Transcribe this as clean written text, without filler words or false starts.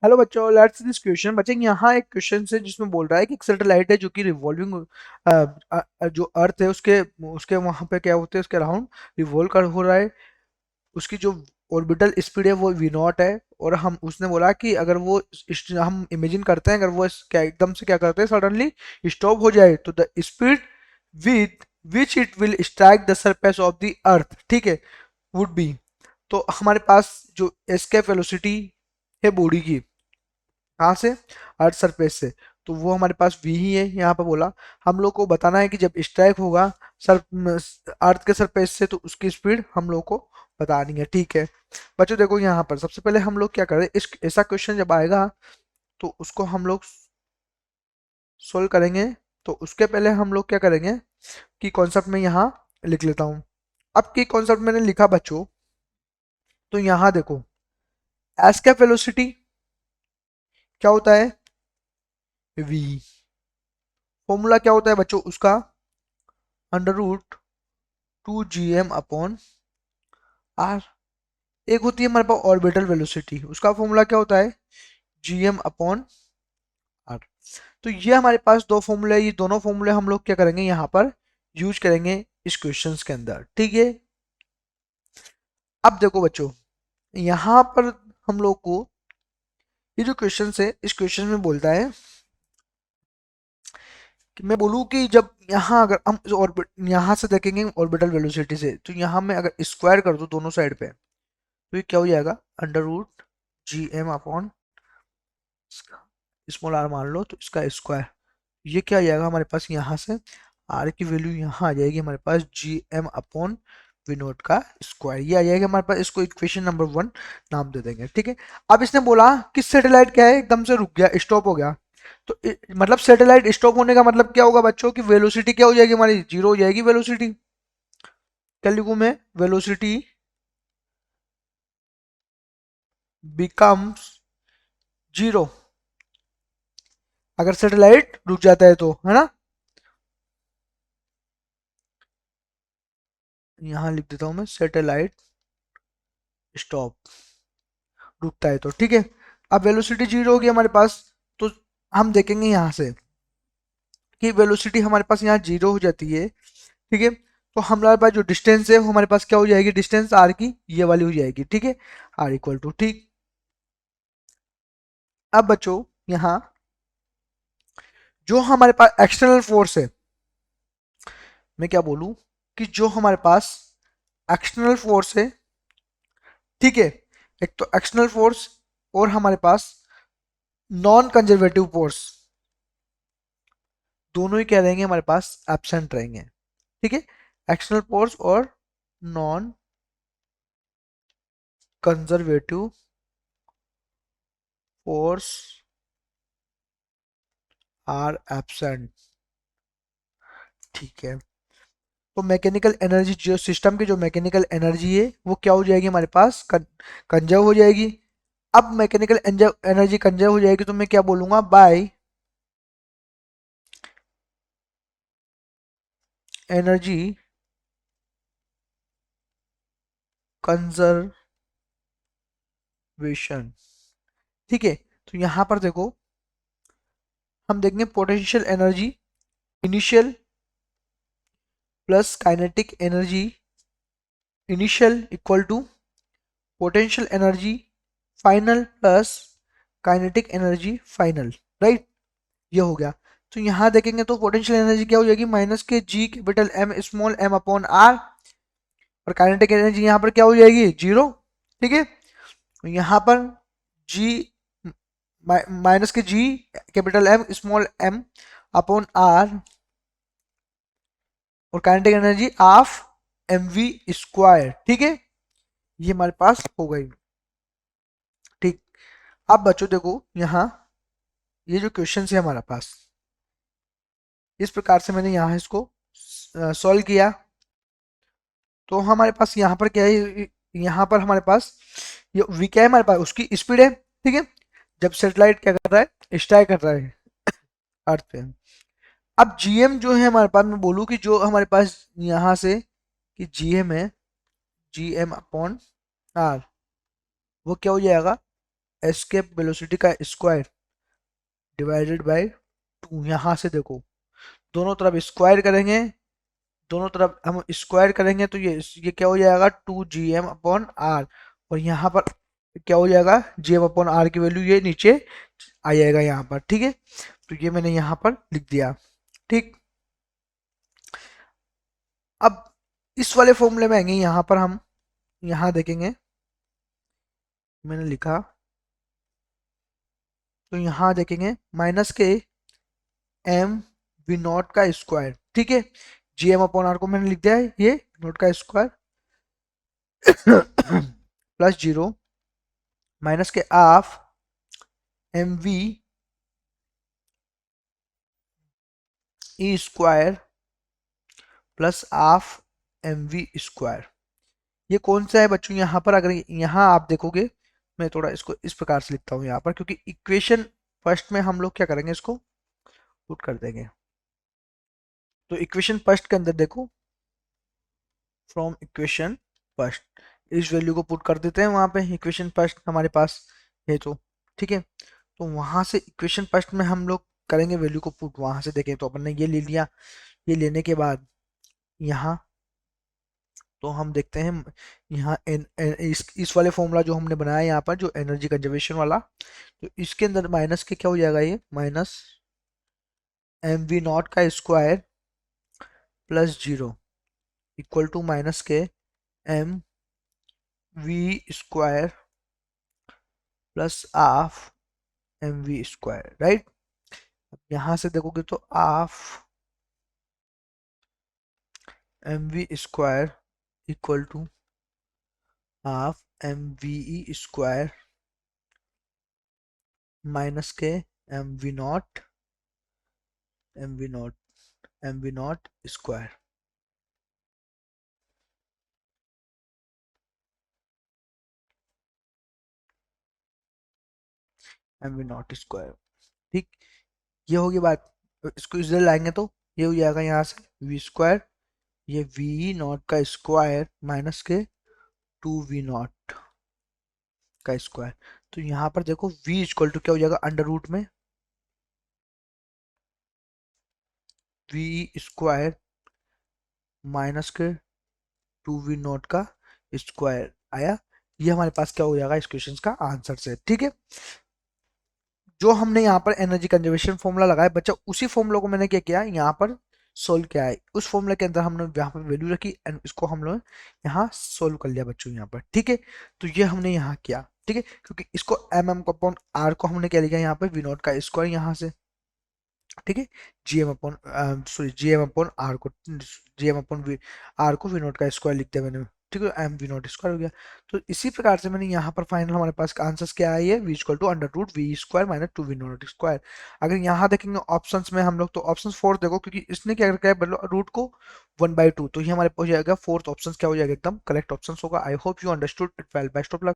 Hello बच्चों, let's this question. बच्चे यहाँ एक क्वेश्चन है जिसमें बोल रहा है कि एक सैटेलाइट है जो कि रिवॉल्विंग जो अर्थ है उसके उसके वहां पे क्या होते हैं, उसके अराउंड रिवॉल्व कर हो रहा है। उसकी जो ऑर्बिटल स्पीड है वो वी नॉट है। और हम उसने बोला कि अगर वो हम इमेजिन करते हैं, अगर वो क्या एकदम से क्या करते हैं, सडनली स्टॉप हो जाए तो the speed with which it will strike the surface of the earth, ठीक है, वुड बी। तो हमारे पास जो एस्केप वेलोसिटी है बॉडी की, कहाँ से, अर्थ सरफेस से, तो वो हमारे पास v ही है। यहाँ पर बोला हम लोग को बताना है कि जब स्ट्राइक होगा सर अर्थ के सरफेस से तो उसकी स्पीड हम लोग को बतानी है, ठीक है। बच्चों देखो यहाँ पर सबसे पहले हम लोग क्या करें, इस ऐसा क्वेश्चन जब आएगा तो उसको हम लोग सोल्व करेंगे। तो उसके पहले हम लोग क्या करेंगे कि कॉन्सेप्ट में यहाँ लिख लेता हूँ। अब की कॉन्सेप्ट मैंने लिखा बच्चों, तो यहाँ देखो एस्केप वेलोसिटी क्या होता है, v। फॉर्मूला क्या होता है बच्चों उसका, अंडर रूट 2gm/r। एक होती है हमारे पास ऑर्बिटल वेलोसिटी, उसका फॉर्मूला क्या होता है, gm/r। तो ये हमारे पास दो फॉर्मूले, ये दोनों फॉर्मूले हम लोग क्या करेंगे यहाँ पर यूज करेंगे इस क्वेश्चंस के अंदर, ठीक है। अब देखो बच्चों यहाँ पर हम लोग को ये जो क्वेश्चन है इस क्वेश्चन में बोलता है कि मैं बोलूँ कि जब यहाँ अगर हम ऑर्बिट यहाँ से देखेंगे ऑर्बिटल वेलोसिटी से, तो यहाँ में अगर स्क्वायर कर दूँ दोनों साइड पे तो ये क्या हो जाएगा, under root gm/, small R मान लो तो इसका स्क्वायर। ये क्या आ जाएगा हमारे पास, यहाँ से आर की वैल्यू यहाँ आ जाएगी हमारे पास gm/v0 का स्क्वायर, ये आ जाएगा हमारे पास। इसको इक्वेशन नंबर 1 नाम दे देंगे, ठीक है। अब इसने बोला कि सैटेलाइट क्या है, एकदम से रुक गया, स्टॉप हो गया। तो मतलब सैटेलाइट स्टॉप होने का मतलब क्या होगा बच्चों की वेलोसिटी क्या हो जाएगी, हमारी जीरो हो जाएगी वेलोसिटी। क्या लिखूं मैं, वेलोसिटी बिकम्स जीरो अगर सैटेलाइट रुक जाता है तो, है ना। यहाँ लिख देता हूं मैं सैटेलाइट स्टॉप, रुकता है तो, ठीक है। अब वेलोसिटी जीरो होगी हमारे पास, तो हम देखेंगे यहाँ से कि वेलोसिटी हमारे पास यहाँ जीरो हो जाती है, ठीक है। तो हमारे पास जो डिस्टेंस है वो हमारे पास क्या हो जाएगी, डिस्टेंस आर की ये वाली हो जाएगी, ठीक है, आर इक्वल टू, ठीक। अब बच्चों यहाँ जो हमारे पास एक्सटर्नल फोर्स है, मैं क्या बोलूं कि जो हमारे पास एक्सटर्नल फोर्स है, ठीक है, एक तो एक्सटर्नल फोर्स और हमारे पास नॉन कंजर्वेटिव फोर्स, दोनों ही क्या रहेंगे हमारे पास, एब्सेंट रहेंगे, ठीक है। एक्सटर्नल फोर्स और non conservative force are absent, ठीक है। तो मैकेनिकल एनर्जी, जो सिस्टम की जो मैकेनिकल एनर्जी है वो क्या हो जाएगी हमारे पास, कंजर्व हो जाएगी। अब मैकेनिकल एनर्जी कंजर्व हो जाएगी तो मैं क्या बोलूंगा, बाय एनर्जी कंजर्वेशन, ठीक है। तो यहां पर देखो हम देखेंगे potential energy initial plus kinetic energy initial equal to potential energy final plus kinetic energy final, right, ये हो गया। तो यहाँ देखेंगे तो पोटेंशियल एनर्जी क्या हो जाएगी, माइनस के G capital M small m upon r, और काइनेटिक एनर्जी यहाँ पर क्या हो जाएगी, जीरो, ठीक है। यहाँ पर जी माइनस के G capital M small m upon r, और kinetic energy of m v square, ठीक है। ये हमारे पास हो गई, ठीक। अब बच्चों देखो यहाँ ये जो क्वेश्चन है हमारे पास, इस प्रकार से मैंने यहाँ इसको सॉल्व किया। तो हमारे पास यहाँ पर क्या है, यहाँ पर हमारे पास ये वी क्या है हमारे पास, उसकी स्पीड है, ठीक है। जब सैटेलाइट क्या कर रहा है, स्ट्राइक कर रहा है अर्थ पे। अब जीएम जो है हमारे पास, मैं बोलूँ कि जो हमारे पास यहाँ से कि जीएम है, जीएम अपॉन आर, वो क्या हो जाएगा, एस्केप वेलोसिटी का स्क्वायर डिवाइडेड बाय 2। यहाँ से देखो दोनों तरफ स्क्वायर करेंगे, दोनों तरफ हम स्क्वायर करेंगे तो ये क्या हो जाएगा 2 GM/r। और यहाँ पर क्या हो जाएगा GM/r की वैल्यू ये नीचे आ जाएगा यहाँ पर, ठीक है। तो ये मैंने यहाँ पर लिख दिया, ठीक। अब इस वाले फॉर्मूले में आएंगे, यहाँ पर हम यहाँ देखेंगे मैंने लिखा, तो यहाँ देखेंगे -के m v0 का स्क्वायर, ठीक है। GM/r को मैंने लिख दिया है ये नोट का स्क्वायर प्लस 0 -के half mv e² plus half mv²। ये कौन सा है बच्चों, यहाँ पर अगर यहाँ आप देखोगे, मैं थोड़ा इसको इस प्रकार से लिखता हूँ यहाँ पर, क्योंकि इक्वेशन फर्स्ट में हम लोग क्या करेंगे, इसको पुट कर देंगे। तो इक्वेशन फर्स्ट के अंदर देखो, फ्रॉम इक्वेशन फर्स्ट इस वैल्यू को पुट कर देते हैं वहां पे, इक्वेशन फर्स्ट हमारे पास है तो, ठीक है। तो वहां से इक्वेशन फर्स्ट में हम लोग करेंगे वैल्यू को पुट, वहां से देखें तो अपन ने ये ले लिया। ये लेने के बाद यहाँ तो हम देखते हैं यहाँ इस वाले फॉर्मूला जो हमने बनाया यहाँ पर, जो एनर्जी कंजर्वेशन वाला, तो इसके अंदर माइनस के क्या हो जाएगा, ये -mv0 का square plus 0 equal to -mv² plus half mv², right. यहां से देखोगे तो half mv² equal to half mve² minus के mv0 स्क्वायर। mv0², ठीक। ये होगी बात। इसको इधर लाएंगे तो ये हो जाएगा यहाँ से v², ये v0 का स्क्वायर माइनस के 2v0 का स्क्वायर। तो यहाँ पर देखो v इक्वल टू क्या हो जाएगा, अंडर रूट में v² माइनस के 2v0 का स्क्वायर आया। ये हमारे पास क्या हो जाएगा इस क्वेश्चन का आंसर से, ठीक है। जो हमने यहाँ पर एनर्जी कंजर्वेशन फॉर्मूला लगाया बच्चा, उसी फॉर्मूला को मैंने क्या किया यहाँ पर सोल्व किया है। उस फॉर्मूला के अंदर हमने यहाँ पर वैल्यू रखी एंड इसको हम लोग यहाँ सोल्व कर लिया बच्चों यहाँ पर, ठीक है। तो ये हमने यहाँ किया, ठीक है, क्योंकि इसको mm/r को हमने क्या लिखा यहाँ पर v0 का स्क्वायर यहाँ से, ठीक है। gm/r को gm/r को v0 का स्क्वायर लिख दिया मैंने, ठीक है। mv0² हो गया। तो इसी प्रकार से मैंने यहाँ पर फाइनल हमारे पास आंसर क्या है, ये v equal to under root v² minus 2v0²। अगर यहाँ देखेंगे ऑप्शंस में हम लोग, तो ऑप्शन 4 देखो, क्योंकि इसने क्या रखा है रूट को 1/2, तो ये हमारे पास हो जाएगा फोर्थ ऑप्शन क्या हो जाएगा एकदम करेक्ट ऑप्शन होगा। I hope you understood it well, best of luck.